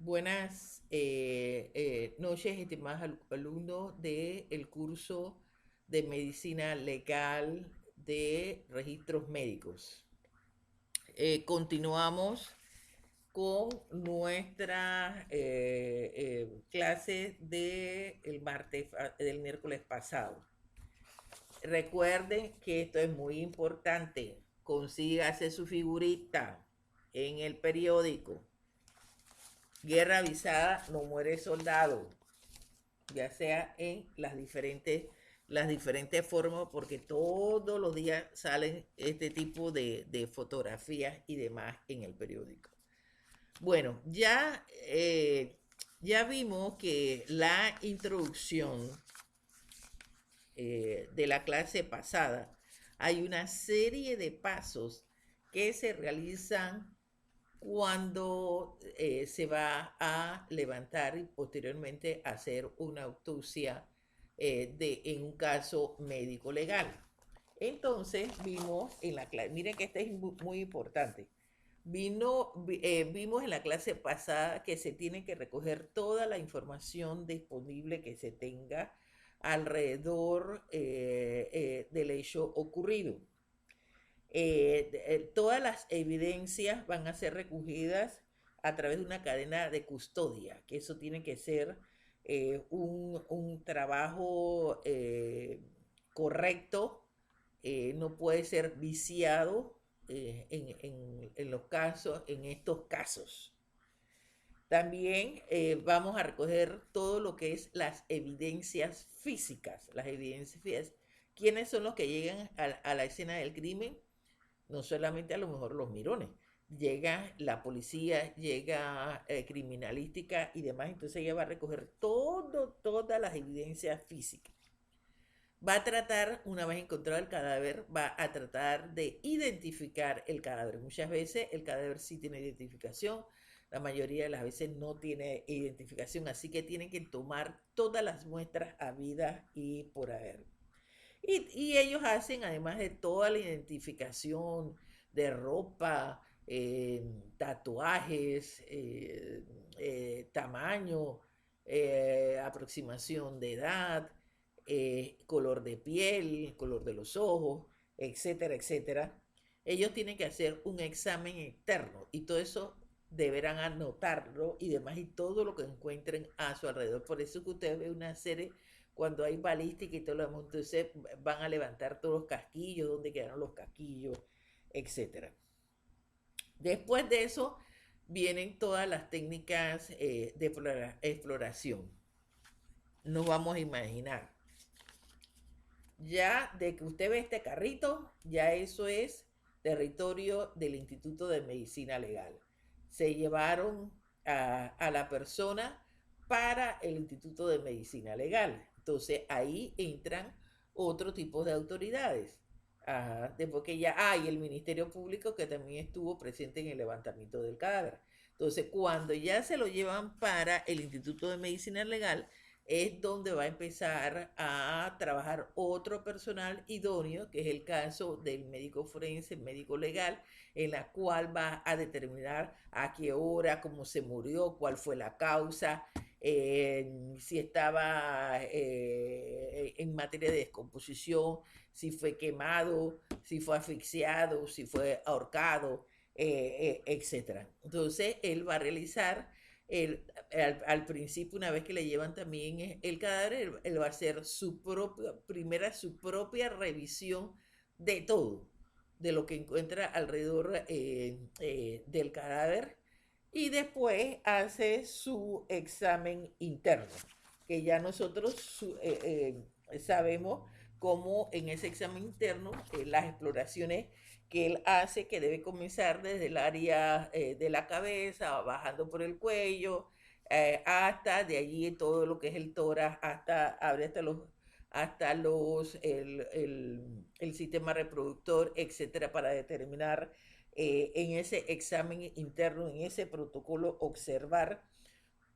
Buenas noches, estimados alumnos del curso de Medicina Legal de Registros Médicos. Continuamos con nuestra clase del miércoles pasado. Recuerden que esto es muy importante. Consígase su figurita en el periódico. Guerra avisada, no muere soldado, ya sea en las diferentes formas, porque todos los días salen este tipo de fotografías y demás en el periódico. Bueno, ya vimos que la introducción de la clase pasada, hay una serie de pasos que se realizan cuando se va a levantar y posteriormente hacer una autopsia en un caso médico legal. Entonces vimos en la clase, miren que este es muy importante, vimos en la clase pasada que se tiene que recoger toda la información disponible que se tenga alrededor del hecho ocurrido. Todas las evidencias van a ser recogidas a través de una cadena de custodia, que eso tiene que ser un trabajo correcto, no puede ser viciado en los casos, en estos casos. También vamos a recoger todo lo que es las evidencias físicas, las evidencias físicas. ¿Quiénes son los que llegan a la escena del crimen? No solamente a lo mejor los mirones, llega la policía, llega criminalística y demás, entonces ella va a recoger todas las evidencias físicas. Va a tratar, una vez encontrado el cadáver, va a tratar de identificar el cadáver. Muchas veces el cadáver sí tiene identificación, la mayoría de las veces no tiene identificación, así que tienen que tomar todas las muestras habidas y por haber. Y ellos hacen, además de toda la identificación de ropa, tatuajes, tamaño, aproximación de edad, color de piel, color de los ojos, etcétera, etcétera. Ellos tienen que hacer un examen externo y todo eso deberán anotarlo y demás y todo lo que encuentren a su alrededor. Por eso que ustedes ven una serie cuando hay balística y todo lo demás, entonces van a levantar todos los casquillos, dónde quedaron los casquillos, etcétera. Después de eso vienen todas las técnicas de exploración. Nos vamos a imaginar. Ya de que usted ve este carrito, ya eso es territorio del Instituto de Medicina Legal. Se llevaron a la persona para el Instituto de Medicina Legal. Entonces ahí entran otro tipo de autoridades. Después que ya hay el Ministerio Público que también estuvo presente en el levantamiento del cadáver. Entonces cuando ya se lo llevan para el Instituto de Medicina Legal, es donde va a empezar a trabajar otro personal idóneo, que es el caso del médico forense, médico legal, en la cual va a determinar a qué hora, cómo se murió, cuál fue la causa, si estaba en materia de descomposición, si fue quemado, si fue asfixiado, si fue ahorcado, etc. Entonces, él va a realizar al principio, una vez que le llevan también el cadáver, él va a hacer su propia revisión de todo, de lo que encuentra alrededor del cadáver, y después hace su examen interno, que ya nosotros sabemos cómo en ese examen interno las exploraciones que él hace, que debe comenzar desde el área de la cabeza, bajando por el cuello, hasta de allí todo lo que es el tórax, abre hasta el sistema reproductor, etcétera, para determinar en ese examen interno, en ese protocolo, observar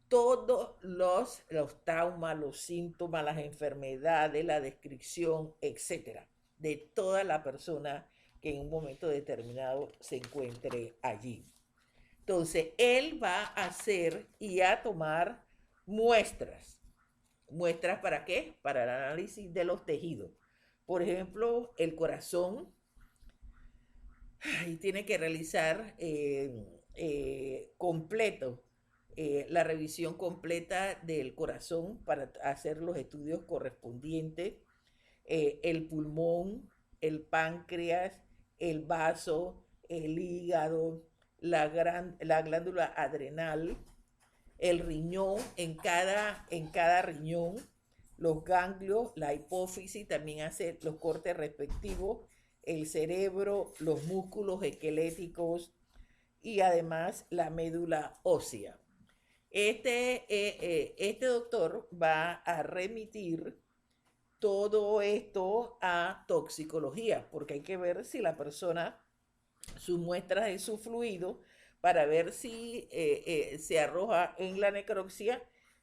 todos los traumas, los síntomas, las enfermedades, la descripción, etcétera, de toda la persona que en un momento determinado se encuentre allí. Entonces, él va a hacer y a tomar muestras. ¿Muestras para qué? Para el análisis de los tejidos. Por ejemplo, el corazón, y tiene que realizar completo la revisión completa del corazón para hacer los estudios correspondientes, el pulmón, el páncreas, el vaso, el hígado, la glándula adrenal, el riñón, en cada riñón, los ganglios, la hipófisis, también hace los cortes respectivos, el cerebro, los músculos esqueléticos y además la médula ósea. Este doctor va a remitir todo esto a toxicología, porque hay que ver si la persona, sus muestras de su fluido, para ver si se arroja en la necropsia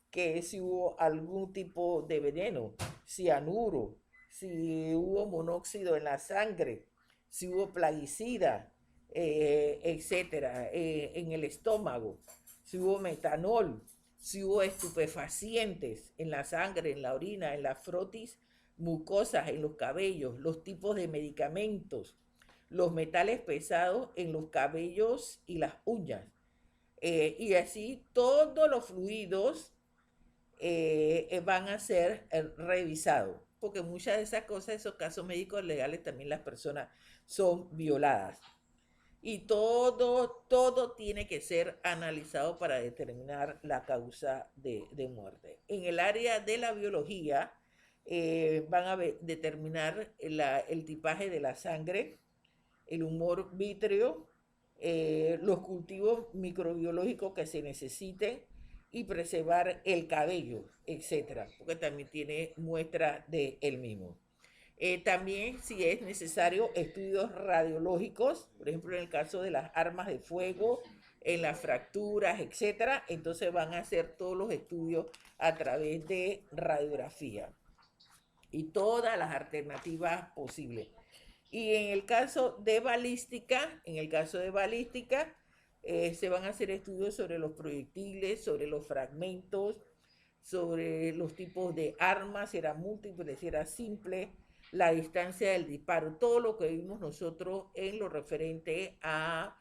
que si hubo algún tipo de veneno, cianuro, si hubo monóxido en la sangre, si hubo plaguicida, etcétera, en el estómago, si hubo metanol, si hubo estupefacientes en la sangre, en la orina, en la frotis mucosas, en los cabellos, los tipos de medicamentos, los metales pesados en los cabellos y las uñas. Y así todos los fluidos van a ser revisados, porque muchas de esas cosas, esos casos médicos legales, también las personas son violadas. Y todo tiene que ser analizado para determinar la causa de muerte. En el área de la biología, van a determinar el tipaje de la sangre, el humor vítreo, los cultivos microbiológicos que se necesiten y preservar el cabello, etcétera, porque también tiene muestra de él mismo. También, si es necesario, estudios radiológicos, por ejemplo, en el caso de las armas de fuego, en las fracturas, etcétera, entonces van a hacer todos los estudios a través de radiografía y todas las alternativas posibles. Y en el caso de balística, se van a hacer estudios sobre los proyectiles, sobre los fragmentos, sobre los tipos de armas, si era múltiple, si era simple, la distancia del disparo, todo lo que vimos nosotros en lo referente a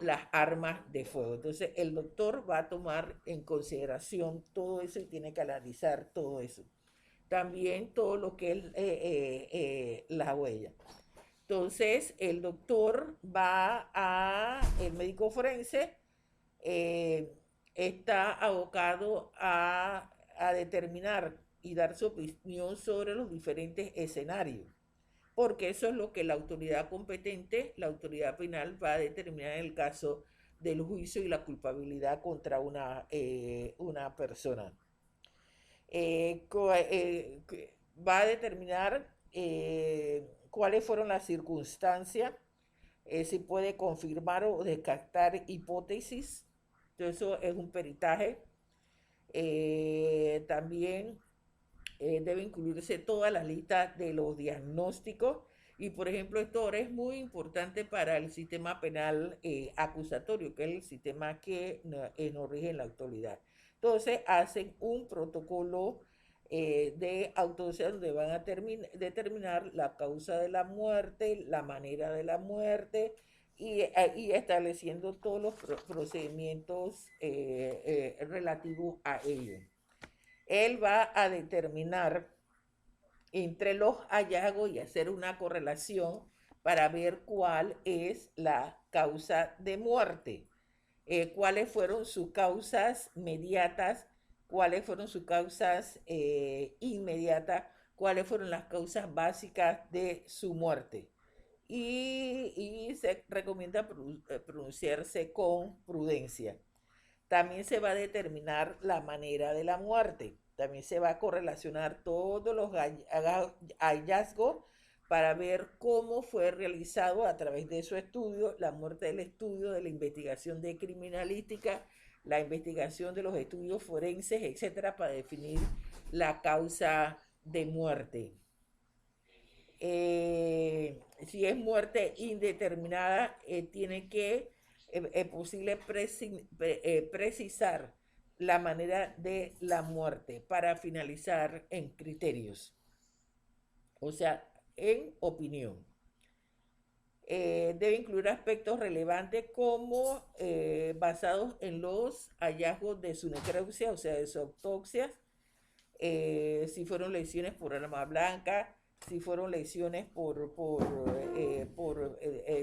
las armas de fuego. Entonces, el doctor va a tomar en consideración todo eso y tiene que analizar todo eso. También todo lo que es la huella. Entonces, el médico forense, está abocado a determinar y dar su opinión sobre los diferentes escenarios, porque eso es lo que la autoridad competente, la autoridad penal, va a determinar en el caso del juicio y la culpabilidad contra una persona. Va a determinar cuáles fueron las circunstancias, si puede confirmar o descartar hipótesis. Entonces, eso es un peritaje. También debe incluirse toda la lista de los diagnósticos. Y, por ejemplo, esto ahora es muy importante para el sistema penal acusatorio, que es el sistema que nos rige en la actualidad. Entonces, hacen un protocolo de autopsia donde van a determinar la causa de la muerte, la manera de la muerte y estableciendo todos los procedimientos relativos a ello. Él va a determinar entre los hallazgos y hacer una correlación para ver cuál es la causa de muerte, cuáles fueron sus causas mediatas, cuáles fueron sus causas inmediatas, cuáles fueron las causas básicas de su muerte. Y se recomienda pronunciarse con prudencia. También se va a determinar la manera de la muerte. También se va a correlacionar todos los hallazgos para ver cómo fue realizado a través de su estudio, la muerte del estudio, de la investigación de criminalística, la investigación de los estudios forenses, etcétera, para definir la causa de muerte. Si es muerte indeterminada, tiene que posible precisar la manera de la muerte para finalizar en criterios, o sea, en opinión. Debe incluir aspectos relevantes como basados en los hallazgos de su necropsia, o sea, de su autopsia, si fueron lesiones por arma blanca, si fueron lesiones por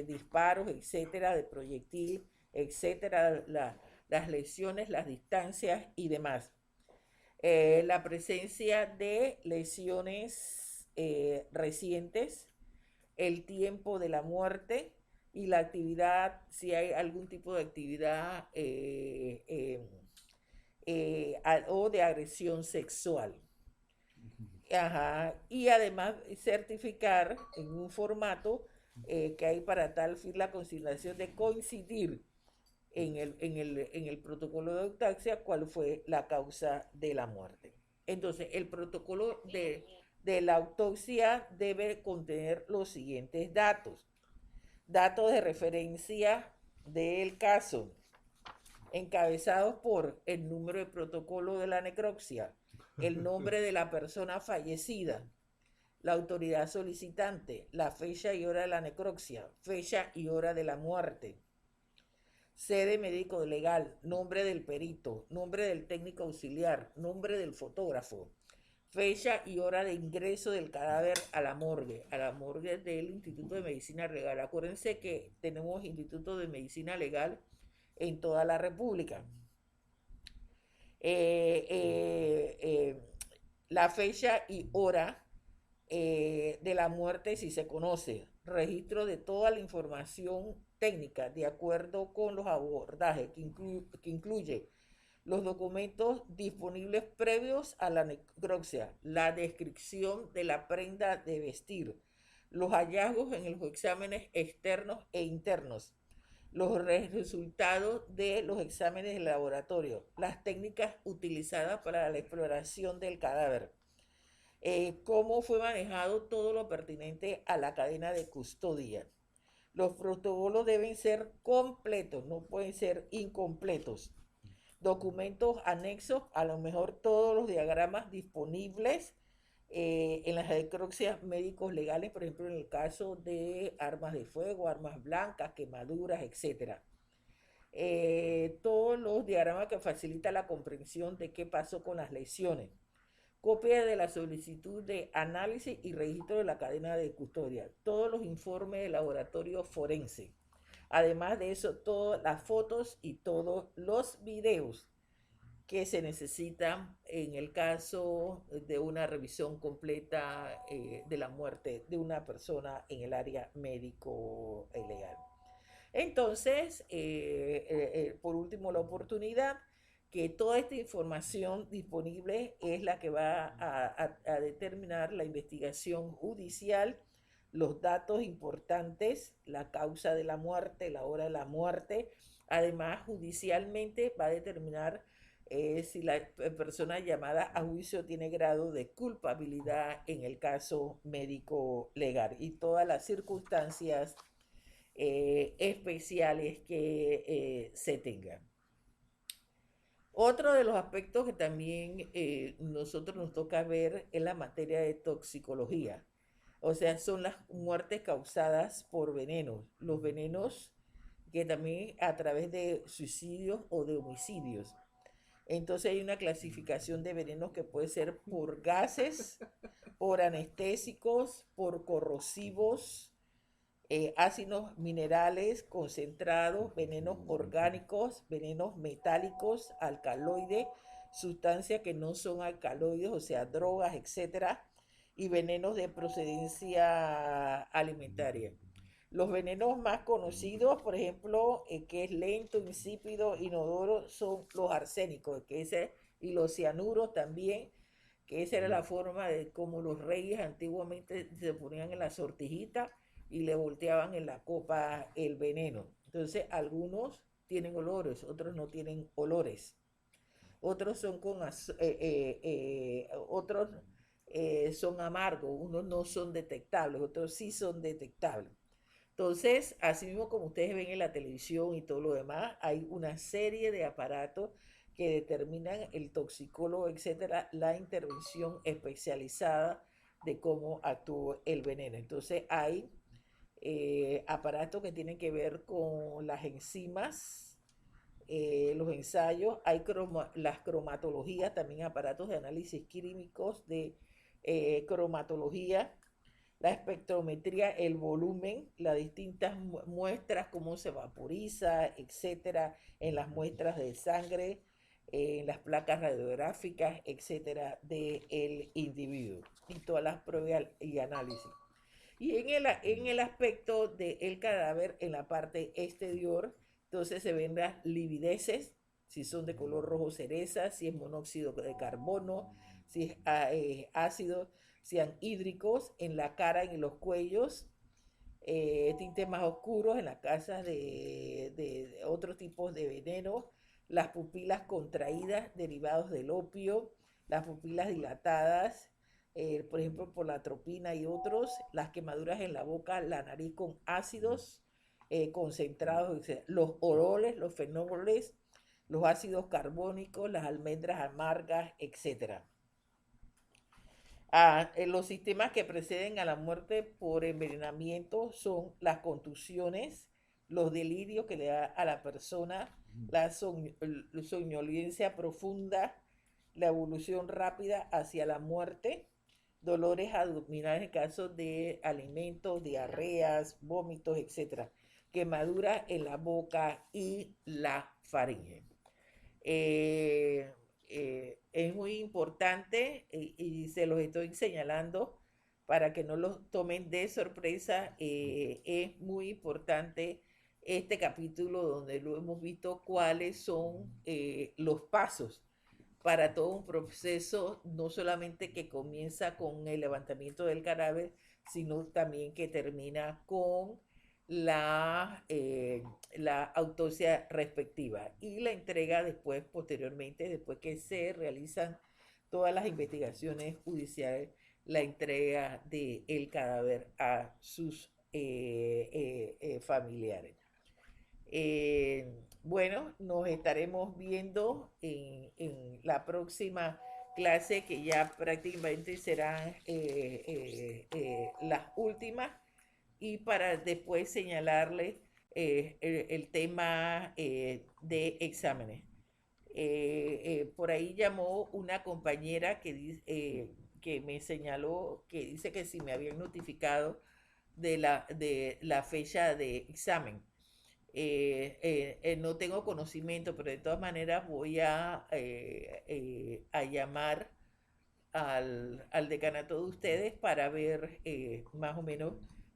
disparos, etcétera, de proyectil, etcétera, las lesiones, las distancias y demás. La presencia de lesiones recientes, el tiempo de la muerte y la actividad, si hay algún tipo de actividad o de agresión sexual. Ajá. Y además certificar en un formato que hay para tal fin la consignación de coincidir en el protocolo de autopsia cuál fue la causa de la muerte. Entonces, el protocolo de la autopsia debe contener los siguientes datos. Datos de referencia del caso, encabezados por el número de protocolo de la necropsia, el nombre de la persona fallecida, la autoridad solicitante, la fecha y hora de la necropsia, fecha y hora de la muerte, sede médico legal, nombre del perito, nombre del técnico auxiliar, nombre del fotógrafo, fecha y hora de ingreso del cadáver a la morgue del Instituto de Medicina Legal. Acuérdense que tenemos Instituto de Medicina Legal en toda la República. La fecha y hora de la muerte, si se conoce, registro de toda la información técnica de acuerdo con los abordajes que incluye los documentos disponibles previos a la necropsia, la descripción de la prenda de vestir, los hallazgos en los exámenes externos e internos, los resultados de los exámenes de laboratorio, las técnicas utilizadas para la exploración del cadáver, cómo fue manejado todo lo pertinente a la cadena de custodia. Los protocolos deben ser completos, no pueden ser incompletos. Documentos anexos, a lo mejor todos los diagramas disponibles en las necropsias médicos legales, por ejemplo, en el caso de armas de fuego, armas blancas, quemaduras, etc. Todos los diagramas que facilitan la comprensión de qué pasó con las lesiones. Copia de la solicitud de análisis y registro de la cadena de custodia. Todos los informes de laboratorio forense. Además de eso, todas las fotos y todos los videos que se necesitan en el caso de una revisión completa de la muerte de una persona en el área médico legal. Entonces, por último, la oportunidad que toda esta información disponible es la que va a determinar la investigación judicial, los datos importantes, la causa de la muerte, la hora de la muerte. Además, judicialmente va a determinar si la persona llamada a juicio tiene grado de culpabilidad en el caso médico legal y todas las circunstancias especiales que se tengan. Otro de los aspectos que también nosotros nos toca ver es la materia de toxicología. O sea, son las muertes causadas por venenos. Los venenos que también a través de suicidios o de homicidios. Entonces hay una clasificación de venenos que puede ser por gases, por anestésicos, por corrosivos, ácidos minerales concentrados, venenos orgánicos, venenos metálicos, alcaloides, sustancias que no son alcaloides, o sea, drogas, etcétera, y venenos de procedencia alimentaria. Los venenos más conocidos, por ejemplo, que es lento, insípido, inodoro, son los arsénicos, y los cianuros también, que esa era la forma de como los reyes antiguamente se ponían en la sortijita y le volteaban en la copa el veneno. Entonces, algunos tienen olores, otros no tienen olores. Otros son otros son amargos, unos no son detectables, otros sí son detectables. Entonces, así mismo como ustedes ven en la televisión y todo lo demás, hay una serie de aparatos que determinan el toxicólogo, etcétera, la intervención especializada de cómo actúa el veneno. Entonces, hay aparatos que tienen que ver con las enzimas, los ensayos, hay las cromatologías, también aparatos de análisis químicos de cromatología, la espectrometría, el volumen, las distintas muestras, cómo se vaporiza, etcétera, en las muestras de sangre, en las placas radiográficas, etcétera, del individuo y todas las pruebas y análisis. Y en el aspecto del cadáver, en la parte exterior, entonces se ven las livideces, si son de color rojo cereza, si es monóxido de carbono, si es ácido, si son hídricos en la cara y en los cuellos, tintes más oscuros en las casas de otros tipos de veneno, las pupilas contraídas derivados del opio, las pupilas dilatadas, por ejemplo, por la atropina y otros, las quemaduras en la boca, la nariz con ácidos concentrados, etc. Los oroles, los fenoles, los ácidos carbónicos, las almendras amargas, etcétera. Los sistemas que preceden a la muerte por envenenamiento son las contusiones, los delirios que le da a la persona, la somnolencia profunda, la evolución rápida hacia la muerte, dolores abdominales en caso de alimentos, diarreas, vómitos, etcétera, quemaduras en la boca y la faringe. Eh, es muy importante y se los estoy señalando para que no los tomen de sorpresa. Es muy importante este capítulo donde lo hemos visto cuáles son los pasos para todo un proceso, no solamente que comienza con el levantamiento del cadáver, sino también que termina con la autopsia respectiva y la entrega después, posteriormente, después que se realizan todas las investigaciones judiciales, la entrega del cadáver a sus familiares. Bueno, nos estaremos viendo en la próxima clase que ya prácticamente serán las últimas y para después señalarle el tema de exámenes. Por ahí llamó una compañera que me señaló que dice que si me habían notificado de la fecha de examen. No tengo conocimiento, pero de todas maneras voy a llamar al decanato de ustedes para ver más o menos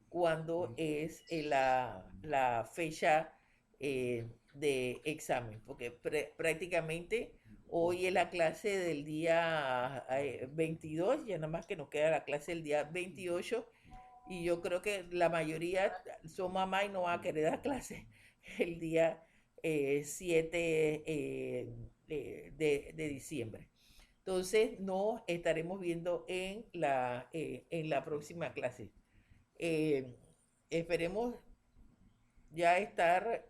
cuándo es la fecha de examen, porque prácticamente hoy es la clase del día 22, ya nada más que nos queda la clase del día 28 y yo creo que la mayoría son mamá y no van a querer dar clase el día 7 de diciembre. Entonces nos estaremos viendo en la próxima clase. Eh, esperemos ya estar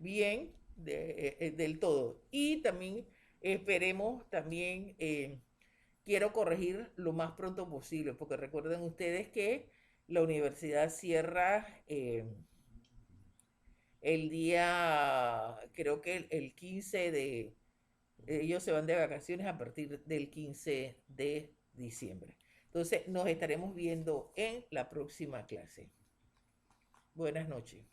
bien del todo. Y también esperemos también, quiero corregir lo más pronto posible, porque recuerden ustedes que la universidad cierra el día, creo que el 15 de, ellos se van de vacaciones a partir del 15 de diciembre. Entonces nos estaremos viendo en la próxima clase. Buenas noches.